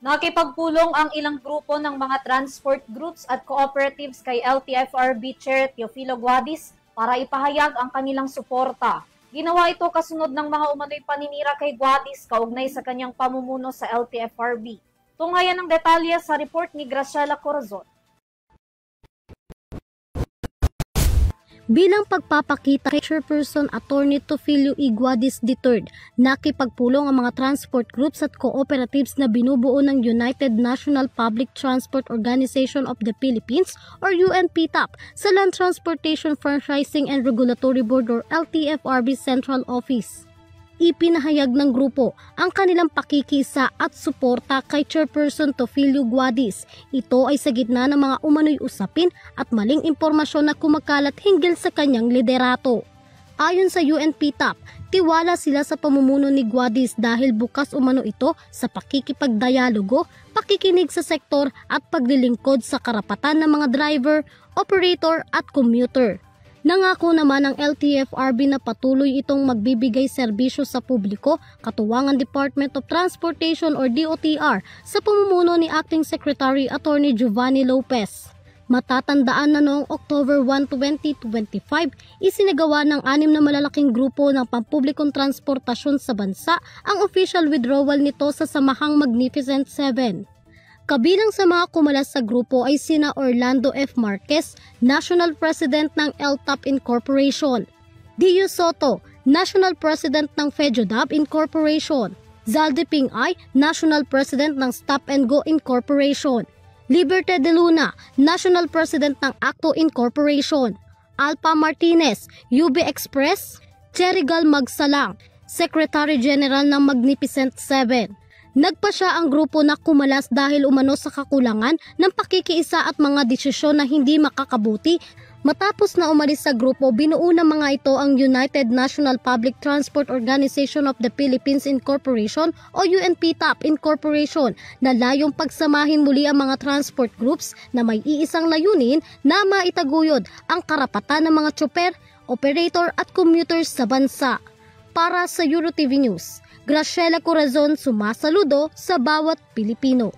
Nakipagpulong ang ilang grupo ng mga transport groups at cooperatives kay LTFRB Chair Teofilo Guadis para ipahayag ang kanilang suporta. Ginawa ito kasunod ng mga umano'y paninira kay Guadis kaugnay sa kanyang pamumuno sa LTFRB. Tunghayan ng detalye sa report ni Graciela Corazon. Bilang pagpapakita kay Chairperson Attorney Teofilo E. Guadis III, nakipagpulong ang mga transport groups at cooperatives na binubuo ng United National Public Transport Organization of the Philippines or UNPTAP sa Land Transportation Franchising and Regulatory Board or LTFRB Central Office. Ipinahayag ng grupo ang kanilang pakikisa at suporta kay Chairperson Teofilo Guadis. Ito ay sa gitna ng mga umano'y usapin at maling impormasyon na kumakalat hinggil sa kanyang liderato. Ayon sa UNPTAP, tiwala sila sa pamumuno ni Guadis dahil bukas umano ito sa pakikipagdialogo, pakikinig sa sektor at paglilingkod sa karapatan ng mga driver, operator at commuter. Nangako naman ang LTFRB na patuloy itong magbibigay serbisyo sa publiko, katuwang ang Department of Transportation or DOTR sa pamumuno ni Acting Secretary Attorney Giovanni Lopez. Matatandaan na noong October 1, 2025, isinagawa ng 6 na malalaking grupo ng pampublikong transportasyon sa bansa ang official withdrawal nito sa Samahang Magnificent Seven. Kabilang sa mga kumalas sa grupo ay sina Orlando F. Marquez, National President ng LTAP Incorporation, Dio Soto, National President ng FEJODAP Incorporation, Zaldi Ping-ay, National President ng Stop and Go Incorporation, Libertad de Luna, National President ng Acto Incorporation, Alpa Martinez, UB Express, Cherigal Magsalang, Secretary General ng Magnificent Seven. Nagpasya ang grupo na kumalas dahil umano sa kakulangan ng pakikiisa at mga desisyon na hindi makakabuti. Matapos na umalis sa grupo, binuo ng mga ito ang United National Public Transport Organization of the Philippines Incorporation o UNPTAP Incorporation na layong pagsamahin muli ang mga transport groups na may iisang layunin na maitaguyod ang karapatan ng mga tsoper, operator at commuters sa bansa. Para sa EuroTV News, Graciela Corazon, sumasaludo sa bawat Pilipino.